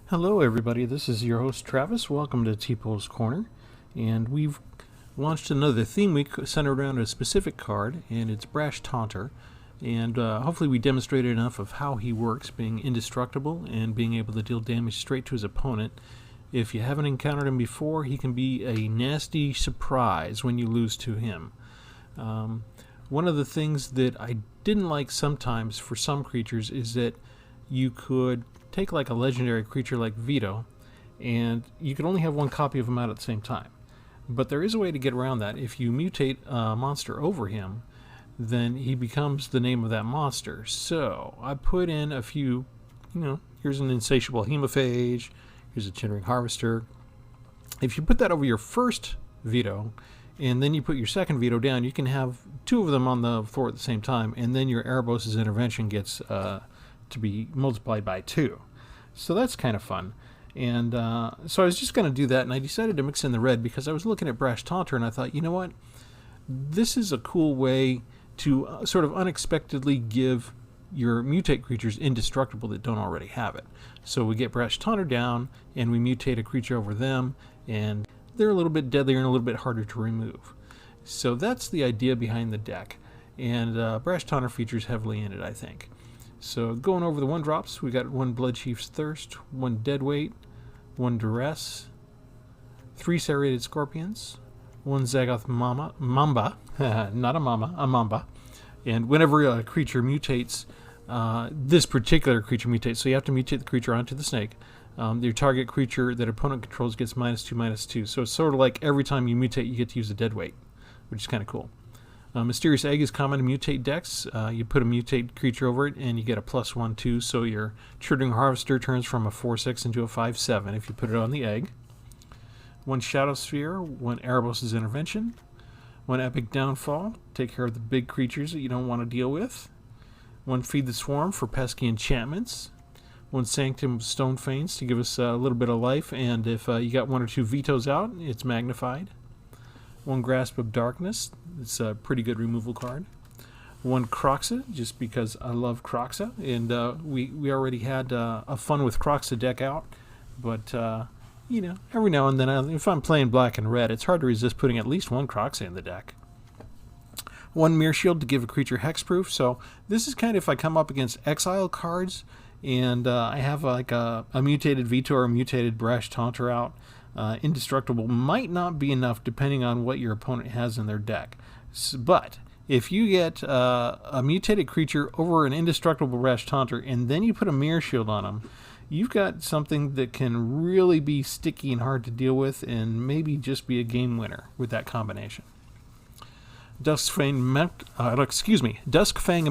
Hello everybody, this is your host Travis. Welcome to Tpull's Corner, and we've launched another theme week centered around a specific card, and it's Brash Taunter, and hopefully we demonstrated enough of how he works, being indestructible and being able to deal damage straight to his opponent. If you haven't encountered him before, he can be a nasty surprise when you lose to him. One of the things that I didn't like sometimes for some creatures is that you could take like a legendary creature like Vito, and you could only have one copy of him out at the same time. But there is a way to get around that. If you mutate a monster over him, then he becomes the name of that monster. So I put in a few, here's an insatiable hemophage, here's a chittering harvester. If you put that over your first Vito, and then you put your second Vito down, you can have two of them on the floor at the same time, and then your Erebos' intervention gets to be multiplied by 2. So that's kind of fun. And so I was just going to do that, and I decided to mix in the red because I was looking at Brash Taunter and I thought, you know what? This is a cool way to sort of unexpectedly give your mutate creatures indestructible that don't already have it. So we get Brash Taunter down and we mutate a creature over them, and they're a little bit deadlier and a little bit harder to remove. So that's the idea behind the deck, and Brash Taunter features heavily in it, I think. So going over the 1-drops, we got 1 Bloodchief's Thirst, 1 Deadweight, 1 Duress, 3 Serrated Scorpions, 1 Zagoth Mamba, not a mama, a mamba. And whenever a creature mutates, this particular creature mutates, so you have to mutate the creature onto the snake. Your target creature that opponent controls gets -2/-2. So it's sort of like every time you mutate, you get to use a Deadweight, which is kind of cool. Mysterious Egg is common to mutate decks. You put a mutate creature over it and you get a +1/+2, so your Chittering Harvester turns from a 4/6 into a 5/7 if you put it on the egg. 1 Shadow Sphere, 1 Erebos' Intervention, 1 Epic Downfall, take care of the big creatures that you don't want to deal with. 1 Feed the Swarm for pesky enchantments. 1 Sanctum of Stone Fanes to give us a little bit of life, and if you got 1 or 2 Vitos out, it's magnified. 1 Grasp of Darkness, it's a pretty good removal card. 1 Kroxa, just because I love Kroxa, and we already had a fun with Kroxa deck out, but every now and then, if I'm playing black and red, it's hard to resist putting at least 1 Kroxa in the deck. 1 Mirror Shield to give a creature hexproof, so this is kind of if I come up against exile cards, and I have like a mutated Vito or a mutated Brash Taunter out. Indestructible might not be enough depending on what your opponent has in their deck. But if you get a mutated creature over an indestructible Brash Taunter and then you put a Mirror Shield on them, you've got something that can really be sticky and hard to deal with and maybe just be a game winner with that combination. Duskfang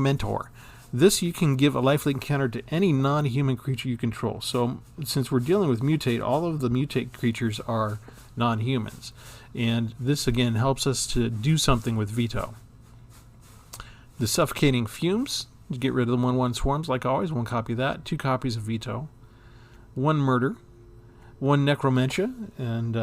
Mentor. This you can give a lifelink counter to any non-human creature you control. So since we're dealing with mutate, all of the mutate creatures are non-humans. And this again helps us to do something with Vito. The Suffocating Fumes, get rid of the 1/1 Swarms like always, 1 copy of that, 2 copies of Vito. 1 Murder, 1 Necromentia, and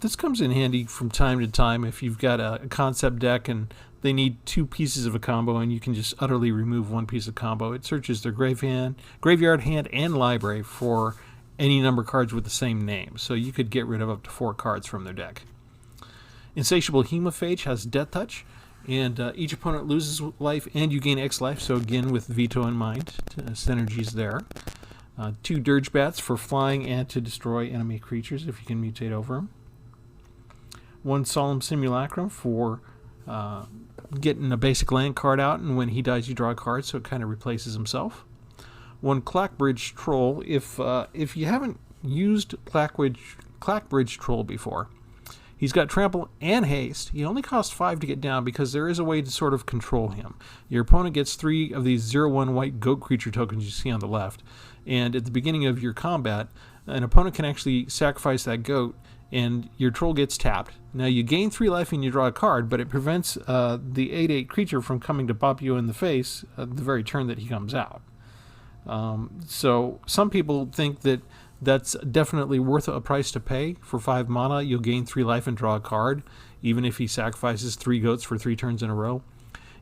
this comes in handy from time to time if you've got a concept deck and they need 2 pieces of a combo and you can just utterly remove 1 piece of combo. It searches their graveyard, hand, and library for any number of cards with the same name, so you could get rid of up to 4 cards from their deck. Insatiable Hemophage has Death Touch, and each opponent loses life and you gain X life, so again with Vito in mind, synergies there. 2 Dirge Bats for flying and to destroy enemy creatures if you can mutate over them. 1 Solemn Simulacrum for getting a basic land card out, and when he dies you draw a card, so it kind of replaces himself. 1 Clackbridge Troll. If you haven't used Clackbridge Troll before, he's got Trample and Haste. He only costs 5 to get down because there is a way to sort of control him. Your opponent gets 3 of these 0/1 white goat creature tokens you see on the left, and at the beginning of your combat, an opponent can actually sacrifice that goat and your troll gets tapped. Now you gain 3 life and you draw a card, but it prevents the 8/8 creature from coming to pop you in the face the very turn that he comes out. So some people think that that's definitely worth a price to pay. For 5 mana, you'll gain 3 life and draw a card, even if he sacrifices 3 goats for 3 turns in a row.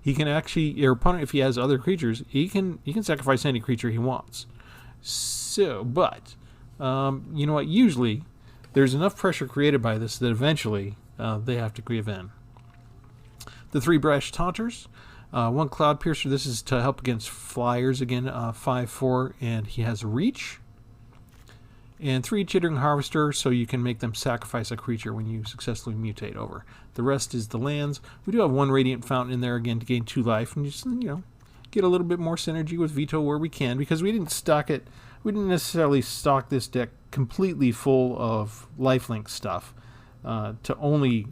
He can actually, your opponent, if he has other creatures, he can sacrifice any creature he wants. So, but you know what, usually there's enough pressure created by this that eventually they have to give in. The 3 Brash Taunters, 1 Cloud Piercer. This is to help against flyers again, 5/4, and he has reach. And 3 Chittering Harvester, so you can make them sacrifice a creature when you successfully mutate over. The rest is the lands. We do have 1 Radiant Fountain in there again to gain 2 life, and just, you know, get a little bit more synergy with Vito where we can, because we didn't stock it. We didn't necessarily stock this deck completely full of lifelink stuff to only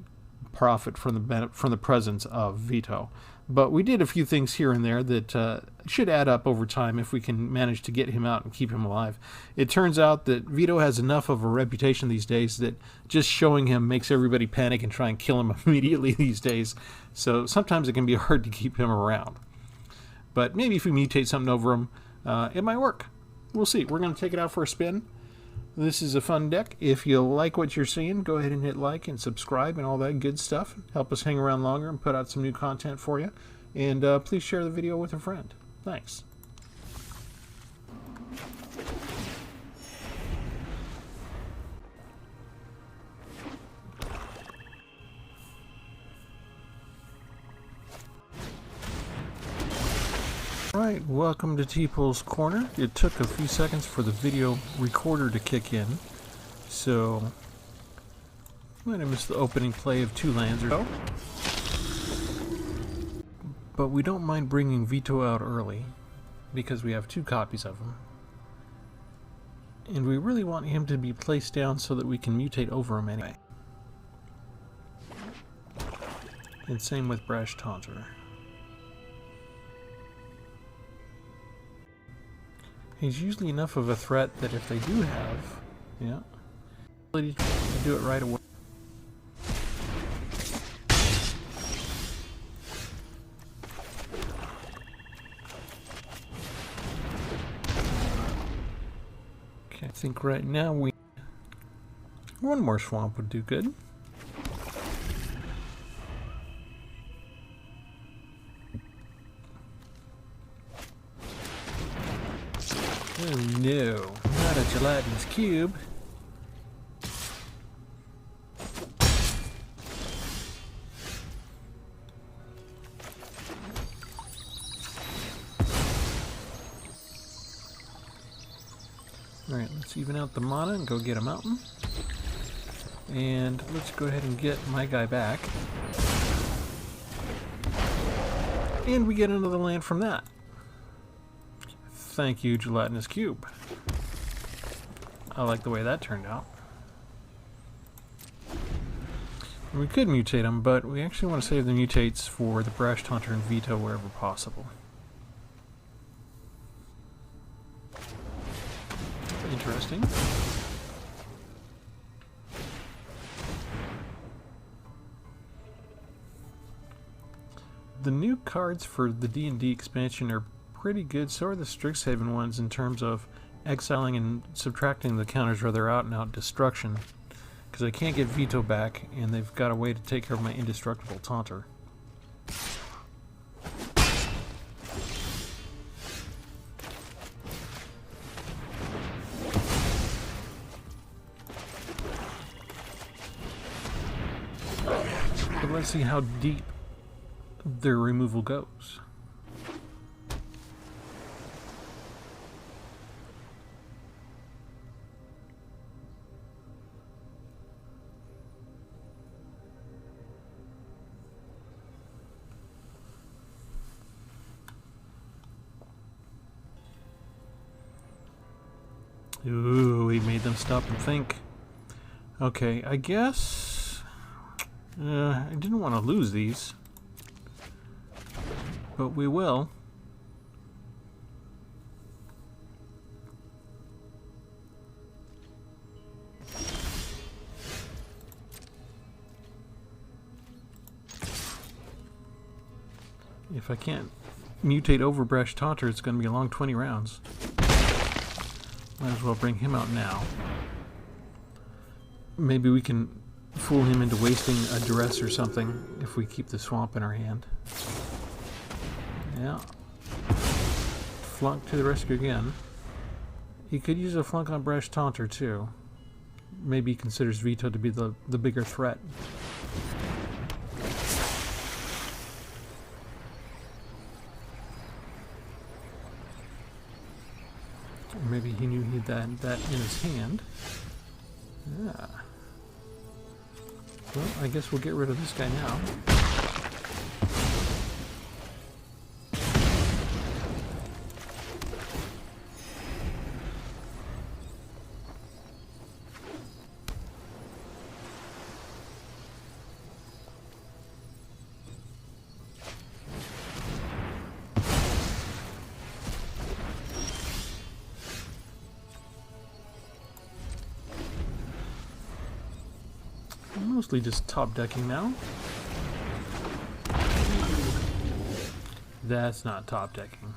profit from the presence of Vito. But we did a few things here and there that should add up over time if we can manage to get him out and keep him alive. It turns out that Vito has enough of a reputation these days that just showing him makes everybody panic and try and kill him immediately these days. So sometimes it can be hard to keep him around. But maybe if we mutate something over him, it might work. We'll see. We're going to take it out for a spin. This is a fun deck. If you like what you're seeing, go ahead and hit like and subscribe and all that good stuff. Help us hang around longer and put out some new content for you. And please share the video with a friend. Thanks. Alright, welcome to Tpull's Corner. It took a few seconds for the video recorder to kick in, so I might have missed the opening play of 2 lands or so. But we don't mind bringing Vito out early, because we have 2 copies of him. And we really want him to be placed down so that we can mutate over him anyway. And same with Brash Taunter. He's usually enough of a threat that if they do have, ability to do it right away. Okay, I think right now 1 more swamp would do good. Oh no, not a gelatinous cube. Alright, let's even out the mana and go get a mountain. And let's go ahead and get my guy back. And we get another land from that. Thank you, gelatinous cube. I like the way that turned out. We could mutate them, but we actually want to save the mutates for the Brash Taunter and Vito wherever possible. Interesting. The new cards for the D&D expansion are pretty good. So are the Strixhaven ones in terms of exiling and subtracting the counters where they're out-and-out destruction. Because I can't get Vito back, and they've got a way to take care of my indestructible Taunter. But let's see how deep their removal goes. Ooh, we made them stop and think. Okay, I guess I didn't want to lose these, but we will. If I can't mutate over Brash Taunter, it's going to be a long 20 rounds. Might as well bring him out now. Maybe we can fool him into wasting a duress or something if we keep the swamp in our hand. Yeah. Flunk to the rescue again. He could use a flunk on Brash Taunter too. Maybe he considers Vito to be the bigger threat. Or maybe he knew he had that in his hand. Yeah. Well, I guess we'll get rid of this guy now. Mostly just top decking now. That's not top decking.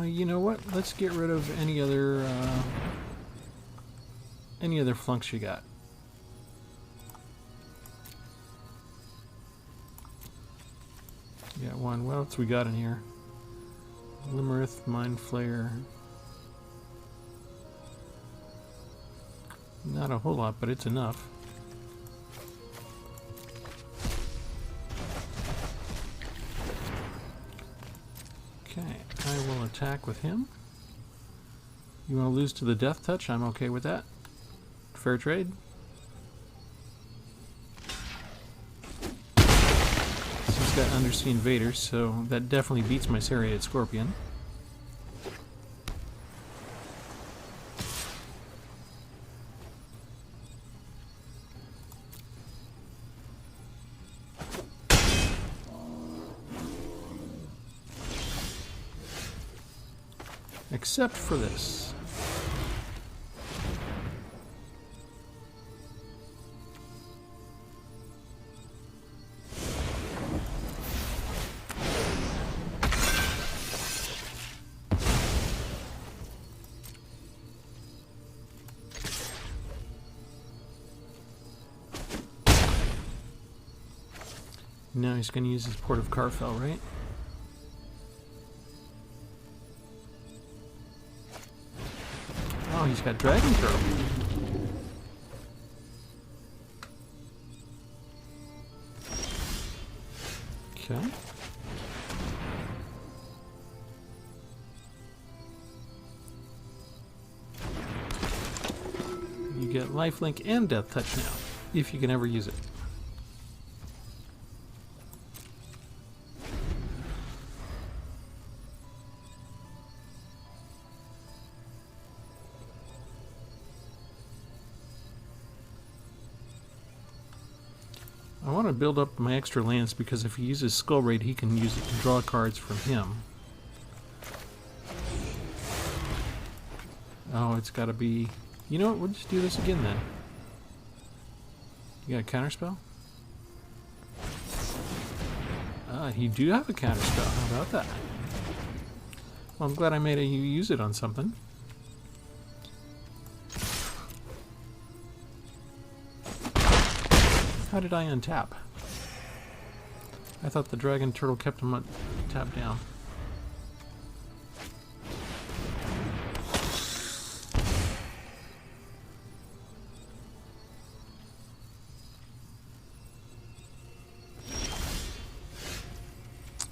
You know what? Let's get rid of any other flunks you got. Yeah, one. What else we got in here? Limerith, Mind Flayer. Not a whole lot, but it's enough. Okay, I will attack with him. You want to lose to the Death Touch? I'm okay with that. Fair trade. He's got Undersea Invader, so that definitely beats my Serrated Scorpion. Except for this. Now he's going to use his Port of Carfell, right? Oh, he's got Dragon Turtle. Okay. You get Lifelink and Death Touch now, if you can ever use it. I want to build up my extra lands because if he uses Skull Raid, he can use it to draw cards from him. Oh, it's got to be... You know what? We'll just do this again then. You got a counterspell? Ah, you do have a counterspell. How about that? Well, I'm glad I made you use it on something. How did I untap? I thought the Dragon Turtle kept him tapped down.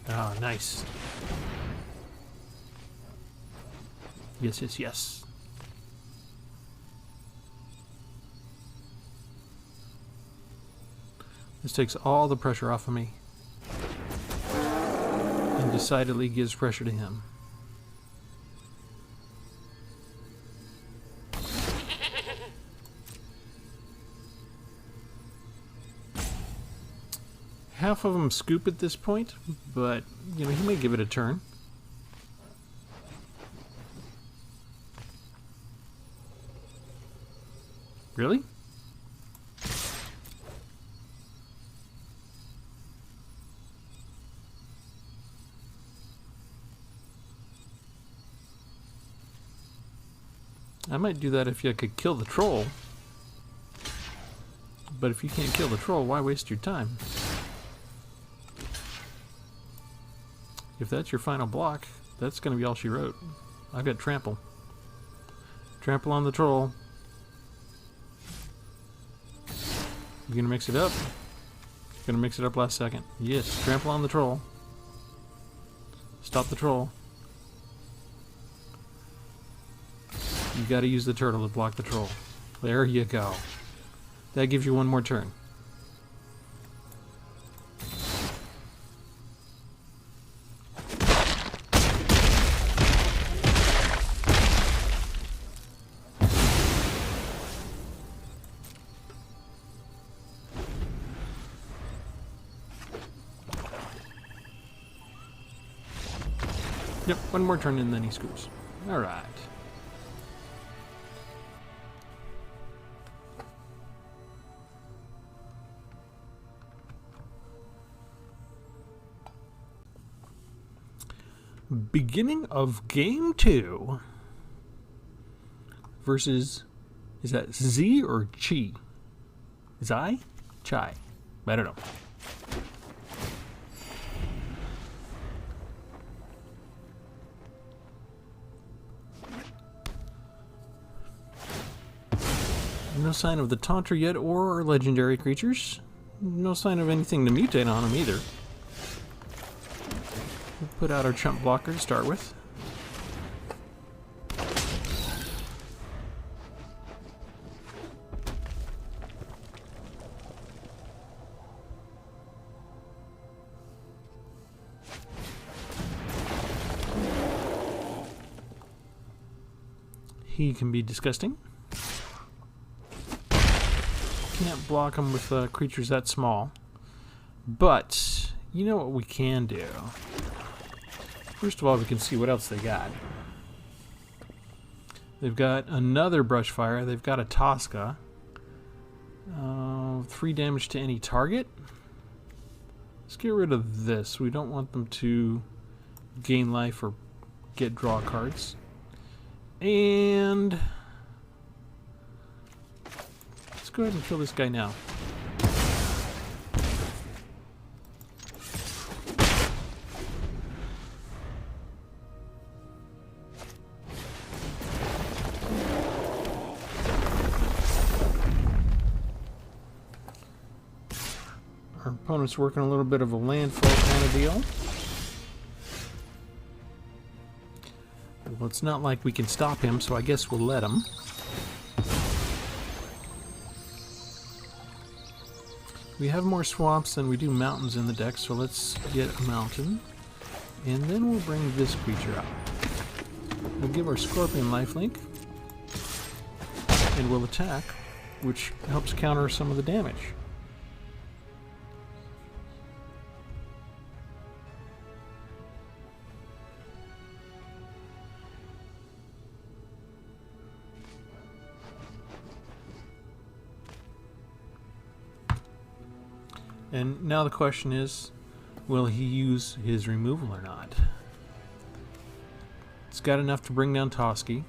Ah, nice. Yes, yes, yes. This takes all the pressure off of me. And decidedly gives pressure to him. Half of them scoop at this point, but, you know, he may give it a turn. Really? I might do that if you could kill the troll. But if you can't kill the troll, why waste your time? If that's your final block, that's going to be all she wrote. I've got trample. Trample on the troll. You gonna mix it up? Gonna mix it up last second. Yes, trample on the troll. Stop the troll. You gotta use the turtle to block the troll. There you go. That gives you one more turn. Yep, one more turn and then he scoops. Alright. Beginning of game 2 versus, is that Z or Chi? Zai? Chai? I don't know. No sign of the Taunter yet or legendary creatures. No sign of anything to mutate on them either. We'll put out our chump blocker to start with. He can be disgusting. Can't block them with creatures that small. But, you know what we can do? First of all, we can see what else they got. They've got another Brushfire. They've got a Tosca. 3 damage to any target. Let's get rid of this. We don't want them to gain life or get draw cards. And let's go ahead and kill this guy now. Our opponent's working a little bit of a landfall kind of deal. Well, it's not like we can stop him, so I guess we'll let him. We have more swamps than we do mountains in the deck, so let's get a mountain. And then we'll bring this creature out. We'll give our Scorpion lifelink. And we'll attack, which helps counter some of the damage. And now the question is, will he use his removal or not? It's got enough to bring down Toski,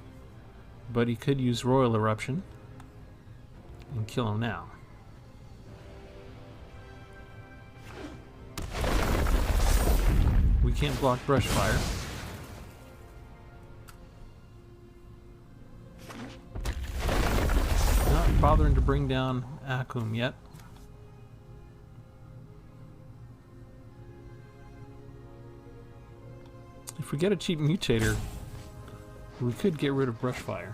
but he could use Royal Eruption and kill him now. We can't block Brushfire. Not bothering to bring down Akum yet. If we get a cheap mutator, we could get rid of Brushfire.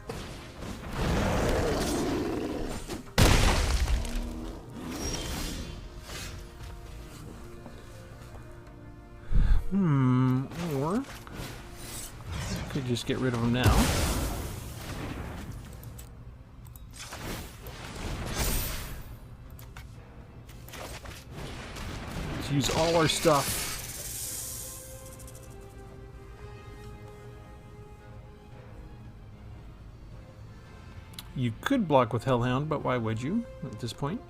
Or could just get rid of them now. Let's use all our stuff. You could block with Hellhound, but why would you at this point?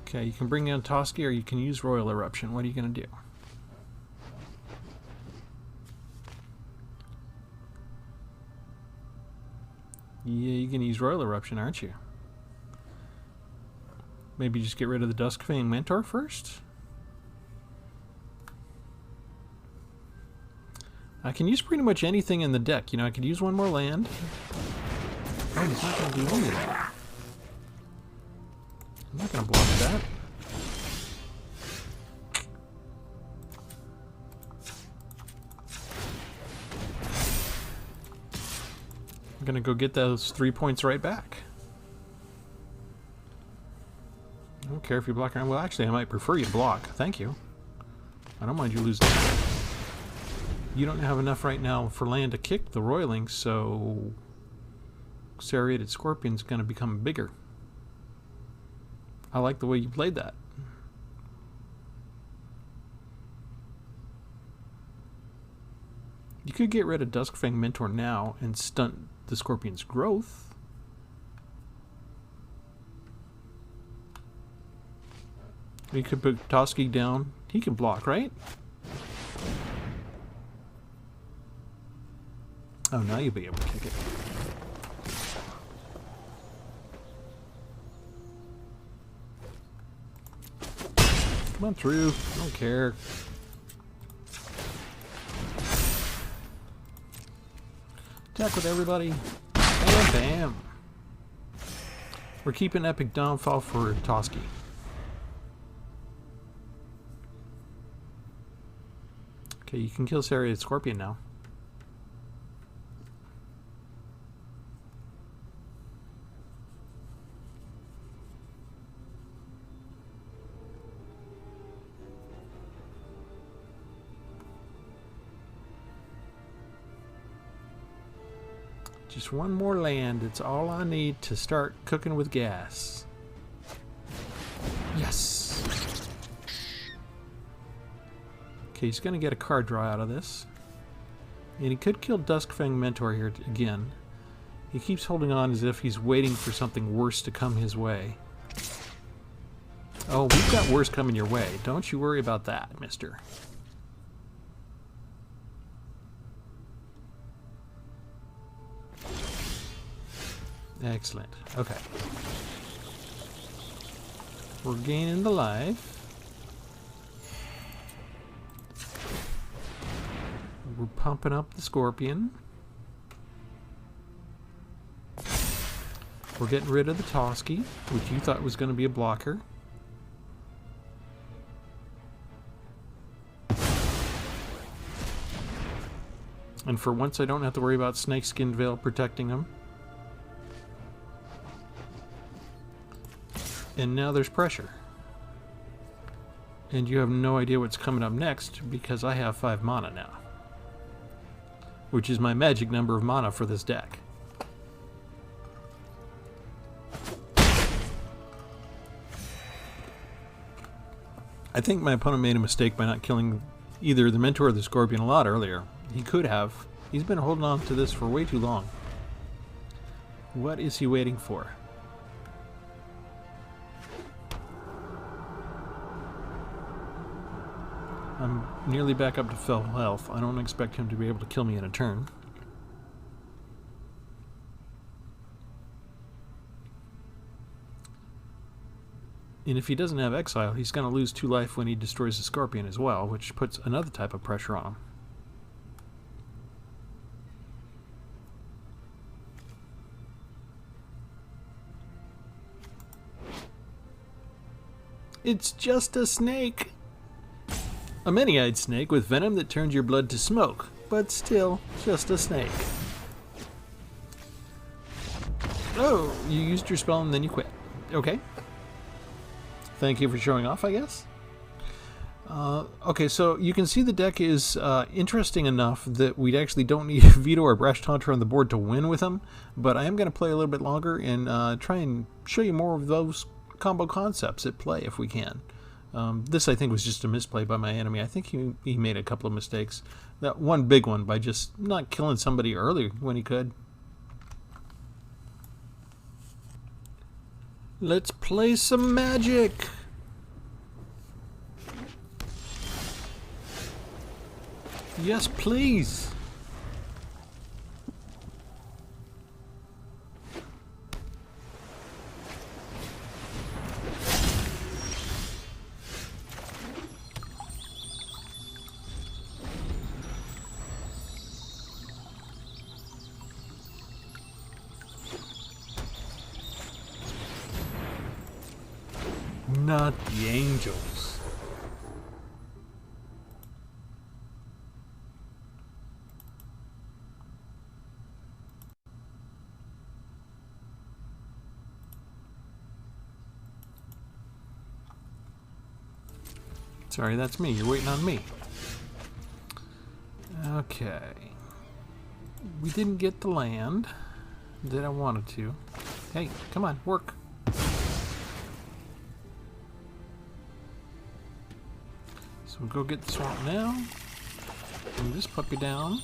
Okay, you can bring down Toski or you can use Royal Eruption. What are you going to do? Yeah, you're going to use Royal Eruption, aren't you? Maybe just get rid of the Duskfang Mentor first? I can use pretty much anything in the deck. You know, I could use one more land. Oh, he's not going to do any of that. I'm not going to block that. I'm going to go get those 3 points right back. I don't care if you block around. Well, actually, I might prefer you block. Thank you. I don't mind you losing. You don't have enough right now for land to kick the Roiling, so Serrated Scorpion's going to become bigger. I like the way you played that. You could get rid of Duskfang Mentor now and stunt the Scorpion's growth. You could put Toski down. He can block, right? Oh, now you'll be able to kick it. Come on through. I don't care. Attack with everybody. Bam, bam. We're keeping Epic Downfall for Toski. Okay, you can kill Serrated Scorpion now. Just one more land. It's all I need to start cooking with gas. Yes! Okay, he's going to get a card draw out of this. And he could kill Duskfang Mentor here again. He keeps holding on as if he's waiting for something worse to come his way. Oh, we've got worse coming your way. Don't you worry about that, mister. Excellent. Okay. We're gaining the life. We're pumping up the Scorpion. We're getting rid of the Toski, which you thought was going to be a blocker. And for once I don't have to worry about Snakeskin Veil protecting him. And now there's pressure. And you have no idea what's coming up next because I have 5 mana now. Which is my magic number of mana for this deck. I think my opponent made a mistake by not killing either the Mentor or the Scorpion a lot earlier. He could have. He's been holding on to this for way too long. What is he waiting for? I'm nearly back up to full health. I don't expect him to be able to kill me in a turn. And if he doesn't have Exile, he's going to lose 2 life when he destroys the Scorpion as well, which puts another type of pressure on him. It's just a snake! A many-eyed snake with venom that turns your blood to smoke, but still just a snake. Oh, you used your spell and then you quit. Okay. Thank you for showing off, I guess. Okay, so you can see the deck is interesting enough that we actually don't need Vito or Brash Taunter on the board to win with them, but I am going to play a little bit longer and try and show you more of those combo concepts at play if we can. This, I think, was just a misplay by my enemy. I think he made a couple of mistakes. That one big one by just not killing somebody early when he could. Let's play some Magic! Yes, please! Not the angels. Sorry, that's me. You're waiting on me. Okay. We didn't get the land that I wanted to. Hey, come on, work. So we'll go get the swamp now. Bring this puppy down.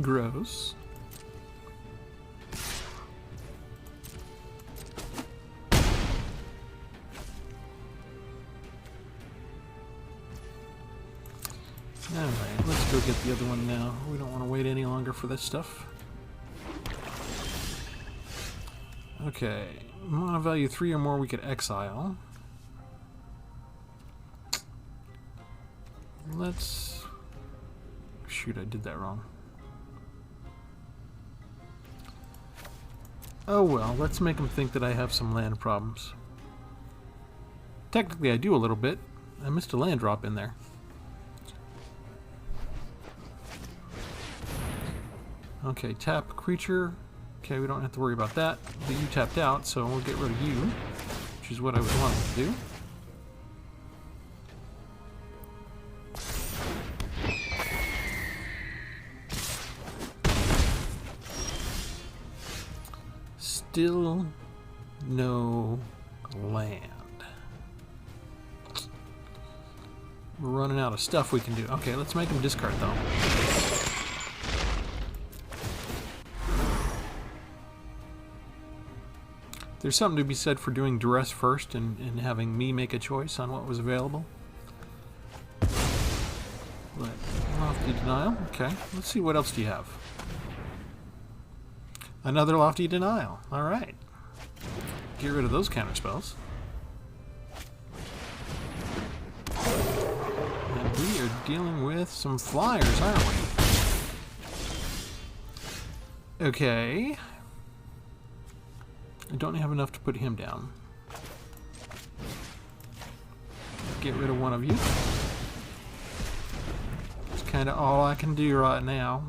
Gross. Alright, let's go get the other one now. We don't want to wait any longer for this stuff. Okay, mana value 3 or more we could exile. Let's... Shoot, I did that wrong. Oh well, let's make them think that I have some land problems. Technically I do a little bit. I missed a land drop in there. Okay, tap creature. Okay, we don't have to worry about that. But you tapped out, so we'll get rid of you, which is what I was wanting to do. Still no land. We're running out of stuff we can do. Okay, let's make him discard though. There's something to be said for doing duress first and having me make a choice on what was available. But lofty denial. Okay, let's see, what else do you have? Another lofty denial. Alright. Get rid of those counter spells. And we are dealing with some flyers, aren't we? Okay. I don't have enough to put him down. Get rid of one of you. It's kind of all I can do right now.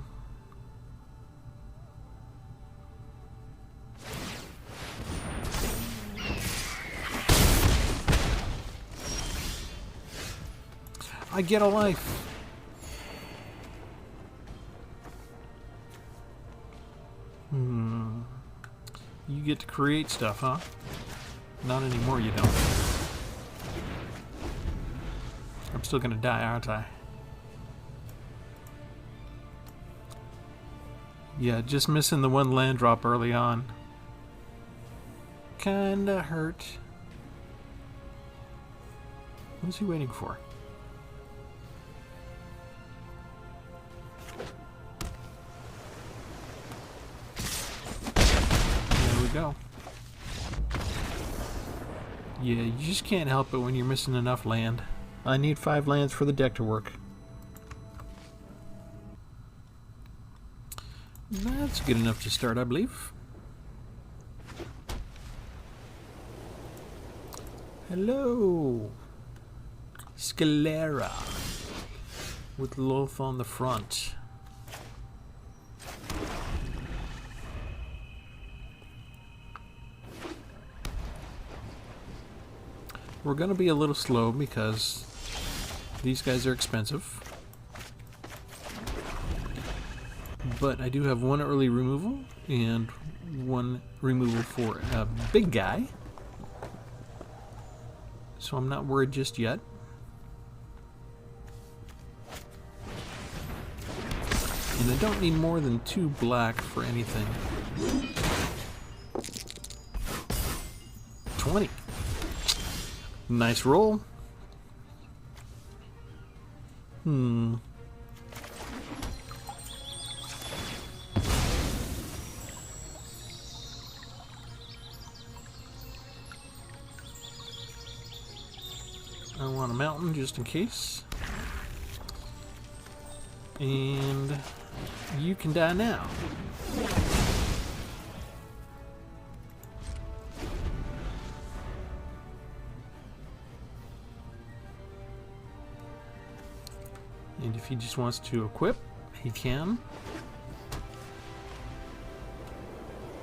I get a life. You get to create stuff, huh? Not anymore, you don't. I'm still gonna die, aren't I? Yeah, just missing the one land drop early on. Kinda hurt. What's he waiting for? Go. Yeah, you just can't help it when you're missing enough land. I need 5 lands for the deck to work. That's good enough to start, I believe. Hello, Scalera, with Loth on the front. We're going to be a little slow because these guys are expensive. But I do have one early removal and one removal for a big guy. So I'm not worried just yet. And I don't need more than 2 black for anything. 20. Nice roll. I want a mountain just in case. And you can die now. And if he just wants to equip, he can.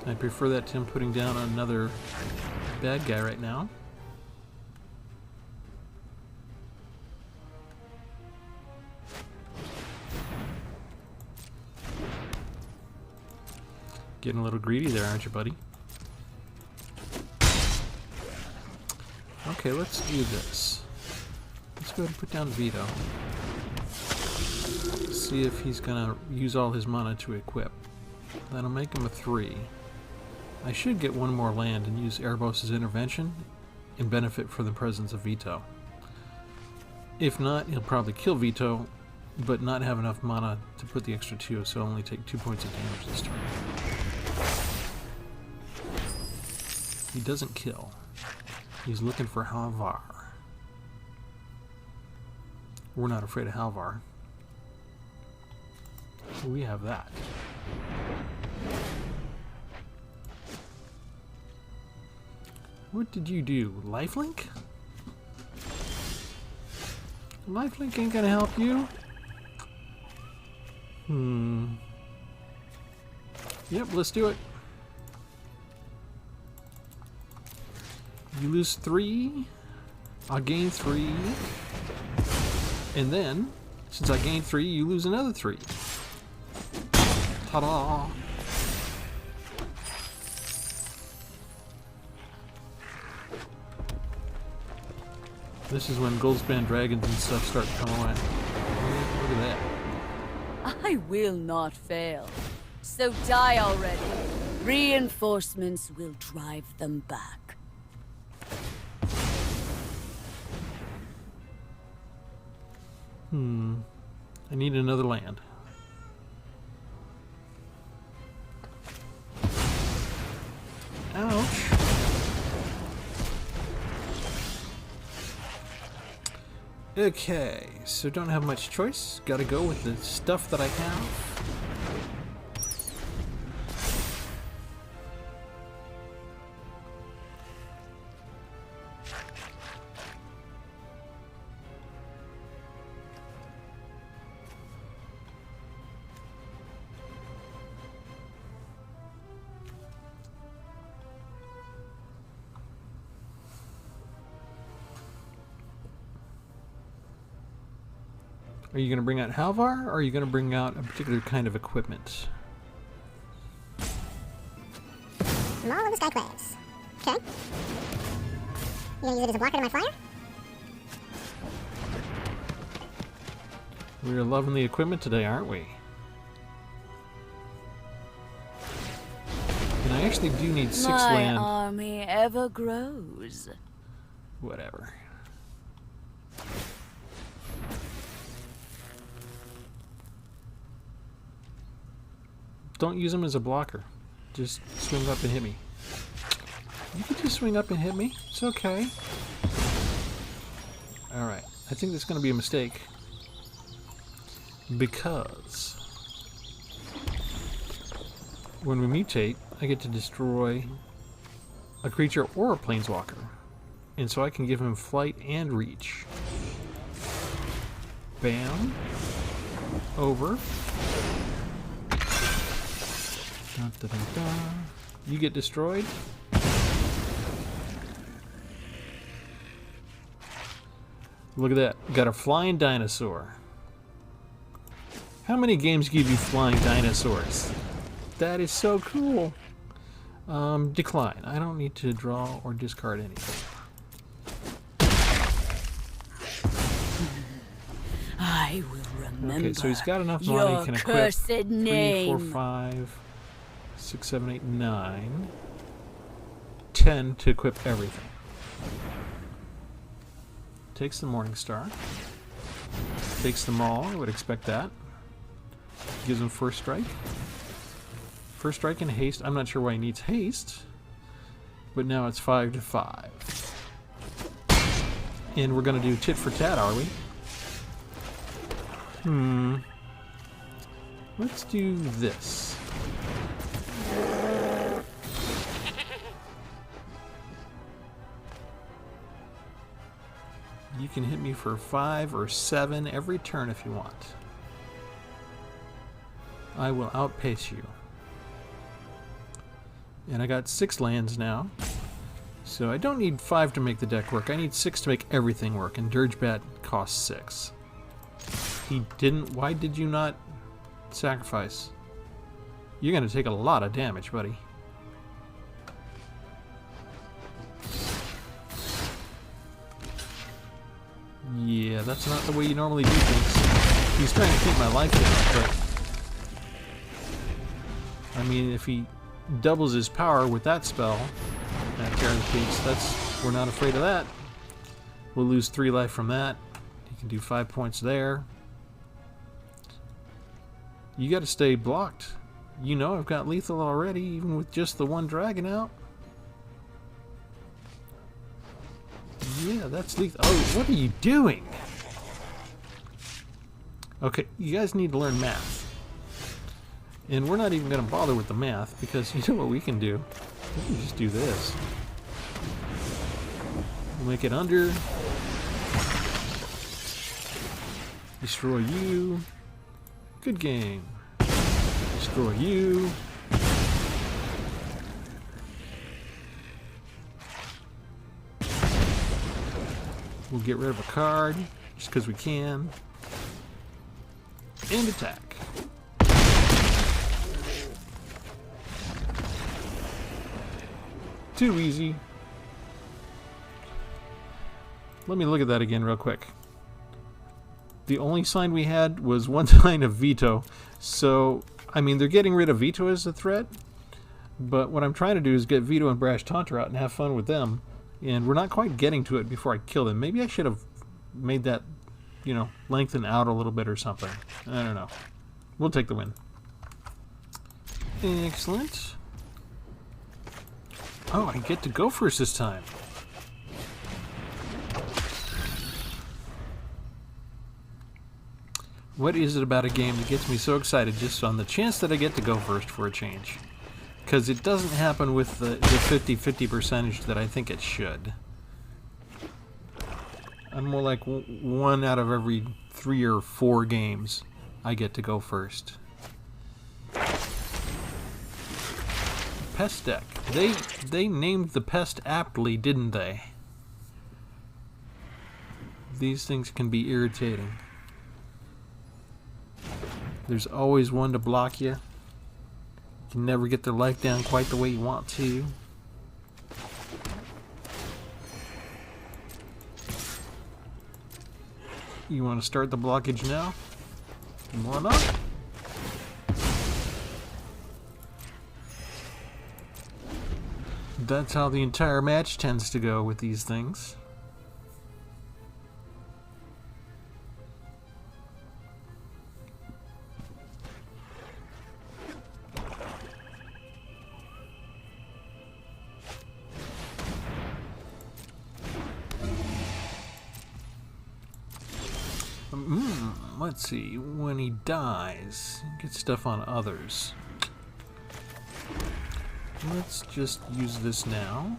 I prefer that to him putting down another bad guy right now. Getting a little greedy there, aren't you, buddy? Okay, let's do this. Let's go ahead and put down Vito. See if he's gonna use all his mana to equip. That'll make him a 3. I should get one more land and use Erebos' intervention and benefit from the presence of Vito. If not, he'll probably kill Vito, but not have enough mana to put the extra 2, so I'll only take 2 points of damage this turn. He doesn't kill. He's looking for Halvar. We're not afraid of Halvar. We have that. What did you do? Lifelink? Lifelink ain't gonna help you. Yep, let's do it. You lose 3. I'll gain 3. And then, since I gained 3, you lose another 3. Ta-da! This is when Goldspan dragons and stuff start to come away. Look at that. I will not fail. So die already. Reinforcements will drive them back. I need another land. Ouch. Okay, so don't have much choice. Gotta go with the stuff that I have. Are you going to bring out Halvar, or are you going to bring out a particular kind of equipment? I'm all of the Skyclaves. Okay. You gonna use it as a blocker to my flyer? We're loving the equipment today, aren't we? And I actually do need 6 land. My army ever grows. Whatever. Don't use him as a blocker. Just swing up and hit me. You can just swing up and hit me. It's okay. Alright. I think that's going to be a mistake. Because when we mutate, I get to destroy a creature or a planeswalker. And so I can give him flight and reach. Bam. Over. Dun, dun, dun, dun. You get destroyed. Look at that. Got a flying dinosaur. How many games give you flying dinosaurs? That is so cool. Decline. I don't need to draw or discard anything. I will remember. Okay, so he's got enough money. He can equip 3, name. 4, 5, 6, 7, 8, 9, 10 to equip everything. Takes the Morningstar. Takes the Maul. I would expect that. Gives him first strike. First strike and haste. I'm not sure why he needs haste, but now it's 5 to 5. And we're going to do tit for tat, are we? Let's do this. You can hit me for 5 or 7 every turn if you want. I will outpace you. And I got 6 lands now. So I don't need 5 to make the deck work. I need 6 to make everything work. And Dirgebat costs 6. He didn't... Why did you not sacrifice? You're going to take a lot of damage, buddy. Yeah, that's not the way you normally do things. He's trying to keep my life down, but... I mean, if he doubles his power with that spell, that Tear the Peaks, we're not afraid of that. We'll lose 3 life from that. He can do 5 points there. You gotta stay blocked. You know I've got lethal already, even with just the 1 dragon out. Yeah, that's lethal. Oh, what are you doing? Okay, you guys need to learn math. And we're not even going to bother with the math, because you know what we can do? We can just do this. We'll make it under. Destroy you. Good game. Destroy you. We'll get rid of a card, just because we can. And attack. Too easy. Let me look at that again real quick. The only sign we had was 1 sign of Vito. So, I mean, they're getting rid of Vito as a threat. But what I'm trying to do is get Vito and Brash Taunter out and have fun with them. And we're not quite getting to it before I kill them. Maybe I should have made that, you know, lengthen out a little bit or something. I don't know. We'll take the win. Excellent. Oh, I get to go first this time. What is it about a game that gets me so excited just on the chance that I get to go first for a change? Because it doesn't happen with the 50-50 percentage that I think it should. I'm more like 1 out of every 3 or 4 games I get to go first. Pest deck. They named the pest aptly, didn't they? These things can be irritating. There's always one to block you. You can never get their life down quite the way you want to. You want to start the blockage now? Come on up. That's how the entire match tends to go with these things. Let's see, when he dies, get stuff on others. Let's just use this now.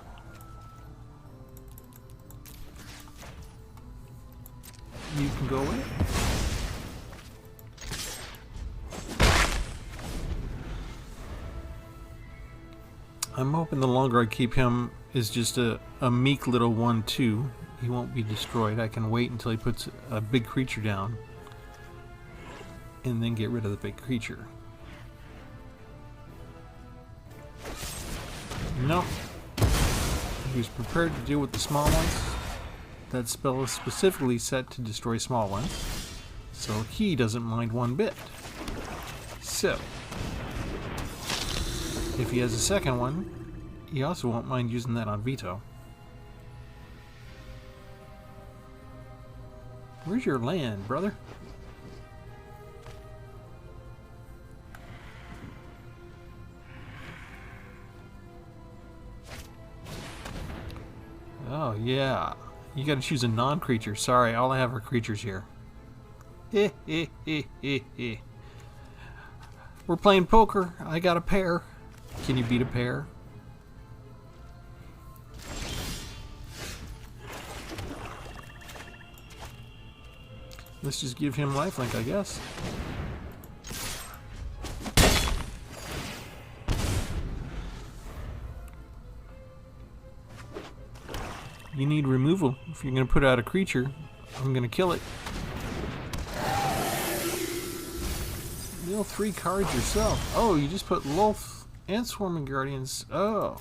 You can go away. I'm hoping the longer I keep him is just a meek little 1/2. He won't be destroyed. I can wait until he puts a big creature down and then get rid of the big creature. Nope. He was prepared to deal with the small ones. That spell is specifically set to destroy small ones, so he doesn't mind one bit. So, if he has a second one, he also won't mind using that on Vito. Where's your land, brother? Oh, yeah. You gotta choose a non-creature. Sorry, all I have are creatures here. We're playing poker. I got a pair. Can you beat a pair? Let's just give him lifelink, I guess. You need removal. If you're going to put out a creature, I'm going to kill it. Deal 3 cards yourself. Oh, you just put Lulth and Swarming Guardians. Oh.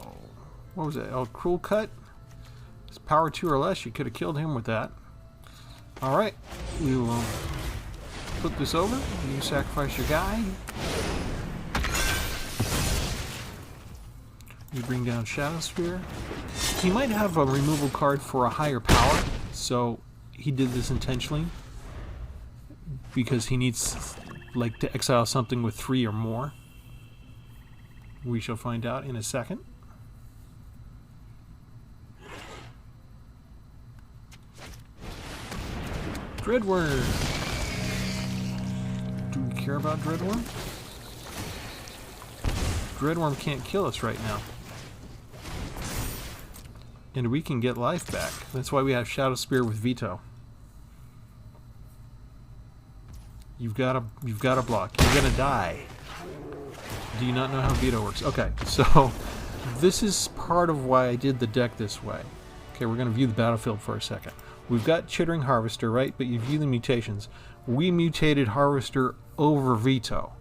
What was that? Oh, Cruel Cut? It's power 2 or less. You could have killed him with that. Alright. We will put this over. You sacrifice your guy. You bring down Shadow Sphere. He might have a removal card for a higher power, so he did this intentionally because he needs, like, to exile something with 3 or more. We shall find out in a second. Dreadworm. Do we care about Dreadworm? Dreadworm can't kill us right now. And we can get life back. That's why we have Shadow Spear with Vito. You've got to block. You're gonna die. Do you not know how Vito works? Okay, so this is part of why I did the deck this way. Okay, we're gonna view the battlefield for a second. We've got Chittering Harvester, right? But you view the mutations. We mutated Harvester over Vito.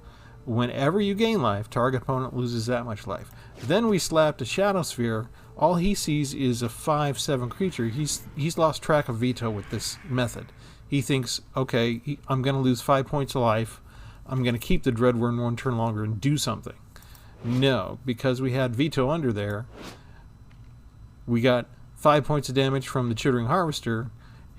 Whenever you gain life, target opponent loses that much life. Then we slapped a Shadow Sphere. All he sees is a 5/7 creature. He's lost track of Vito with this method. He thinks, okay, I'm going to lose 5 points of life. I'm going to keep the Dreadworm 1 turn longer and do something. No, because we had Vito under there, we got 5 points of damage from the Chittering Harvester,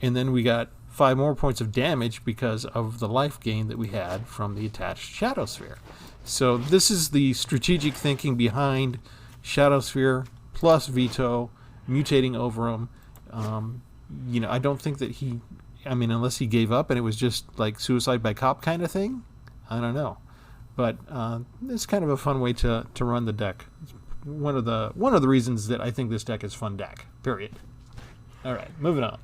and then we got 5 more points of damage because of the life gain that we had from the attached Shadow Sphere. So this is the strategic thinking behind Shadow Sphere plus Vito mutating over him. You know, I don't think that he, I mean, unless he gave up and it was just like suicide by cop kind of thing, I don't know. But it's kind of a fun way to run the deck. It's one of the reasons that I think this deck is fun deck. Period. All right, moving on.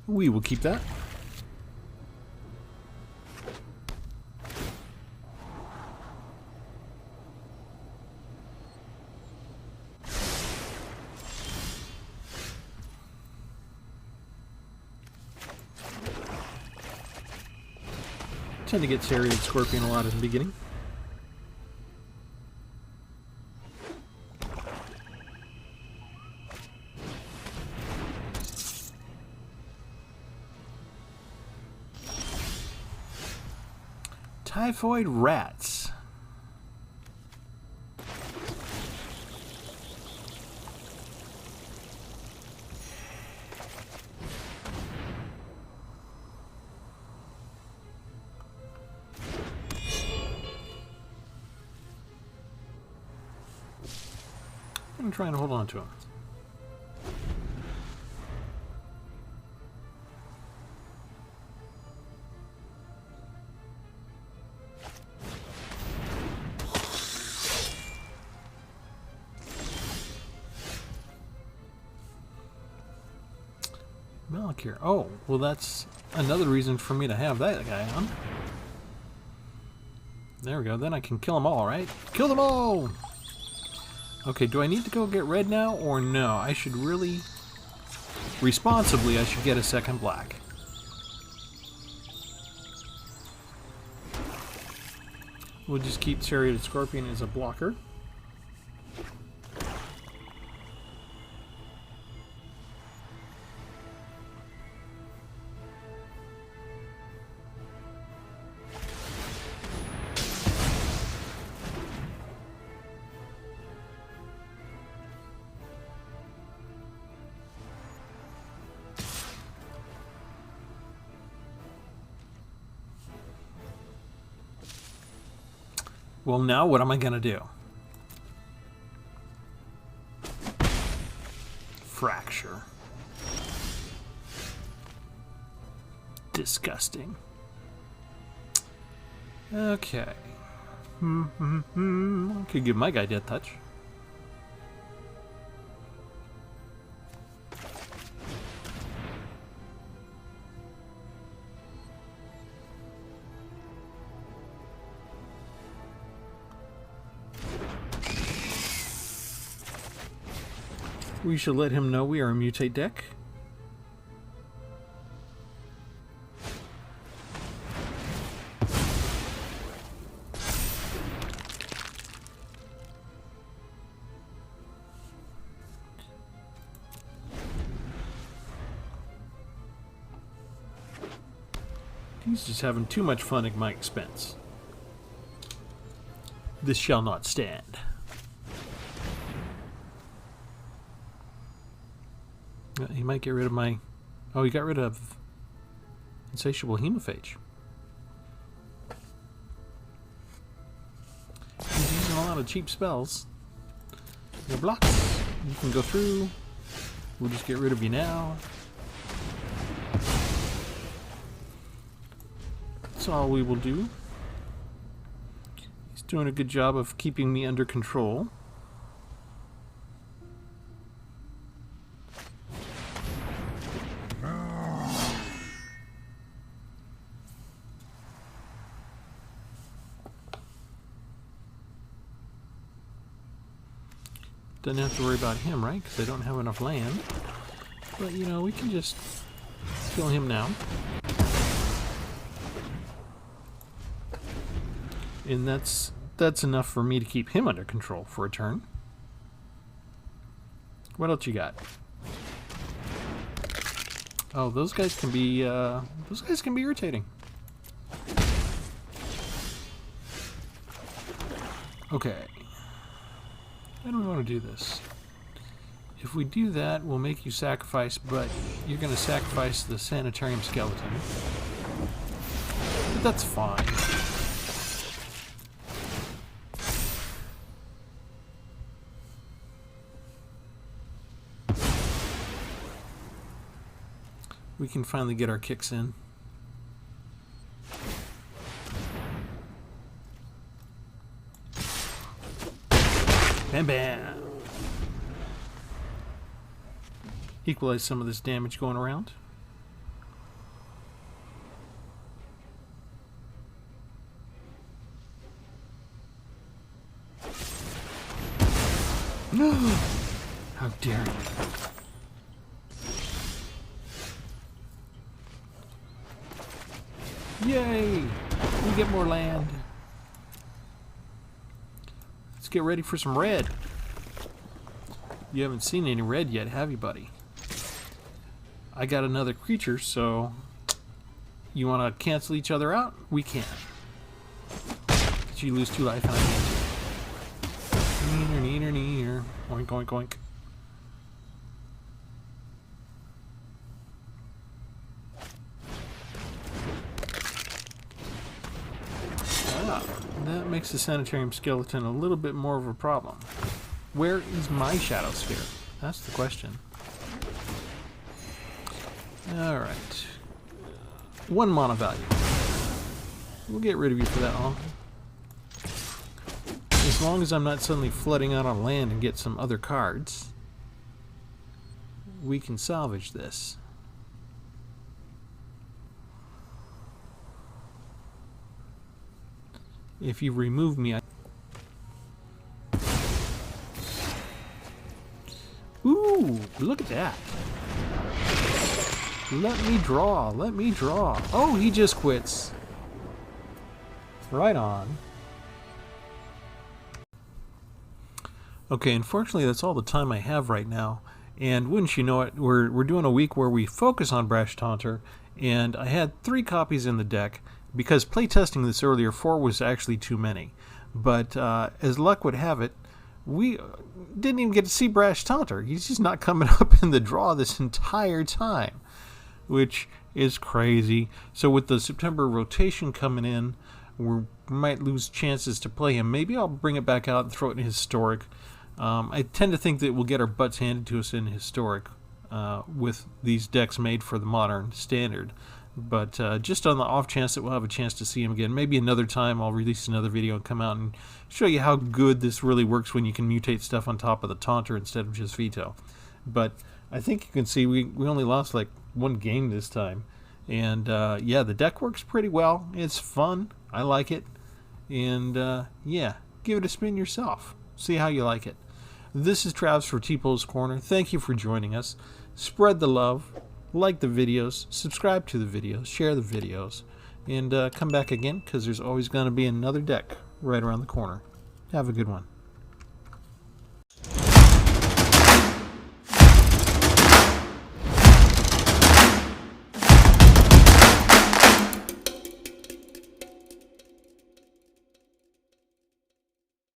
We will keep that. Tend to get Serrated Scorpion a lot at the beginning. Typhoid Rats. I'm trying to hold on to him. block here. Oh, well that's another reason for me to have that guy on. There we go. Then I can kill them all, right? Kill them all! Okay, do I need to go get red now or no? I should really... Responsibly, I should get a second black. We'll just keep Serrated Scorpion as a blocker. Well, now what am I going to do? Fracture. Disgusting. Okay. Could give my guy Death Touch. We should let him know we are a Mutate deck. He's just having too much fun at my expense. This shall not stand. He might get rid of my... Oh, he got rid of Insatiable Hemophage. He's using a lot of cheap spells. Your blocks. You can go through. We'll just get rid of you now. That's all we will do. He's doing a good job of keeping me under control. Doesn't have to worry about him, right? Because I don't have enough land. But, you know, we can just kill him now. And that's enough for me to keep him under control for a turn. What else you got? Oh, those guys can be irritating. Okay. How do we want to do this? If we do that, we'll make you sacrifice, but you're going to sacrifice the Sanitarium Skeleton. But that's fine. We can finally get our kicks in. Bam bam! Equalize some of this damage going around. How dare you! Yay! We get more land. Let's get ready for some red. You haven't seen any red yet, have you, buddy? I got another creature, so you want to cancel each other out? We can. Did you lose 2 life and I can't? Neener, neener, neener. Oink, oink, oink. That makes the Sanitarium Skeleton a little bit more of a problem. Where is my Shadow Sphere? That's the question. Alright. 1 mana value. We'll get rid of you for that long. As long as I'm not suddenly flooding out on land and get some other cards, we can salvage this. if you remove me, Ooh, look at that. Let me draw. Let me draw. Oh, he just quits. Right on. Okay, unfortunately, that's all the time I have right now. And wouldn't you know it, we're doing a week where we focus on Brash Taunter, and I had 3 copies in the deck. Because playtesting this earlier, 4 was actually too many. But as luck would have it, we didn't even get to see Brash Taunter. He's just not coming up in the draw this entire time, which is crazy. So with the September rotation coming in, we might lose chances to play him. Maybe I'll bring it back out and throw it in Historic. I tend to think that we'll get our butts handed to us in Historic with these decks made for the Modern Standard. But just on the off chance that we'll have a chance to see him again, maybe another time I'll release another video and come out and show you how good this really works when you can mutate stuff on top of the Taunter instead of just Vito. But I think you can see we only lost like 1 game this time. And yeah, the deck works pretty well. It's fun. I like it. And yeah, give it a spin yourself. See how you like it. This is Travis for Tpull's Corner. Thank you for joining us. Spread the love. Like the videos, subscribe to the videos, share the videos, and come back again because there's always going to be another deck right around the corner. Have a good one.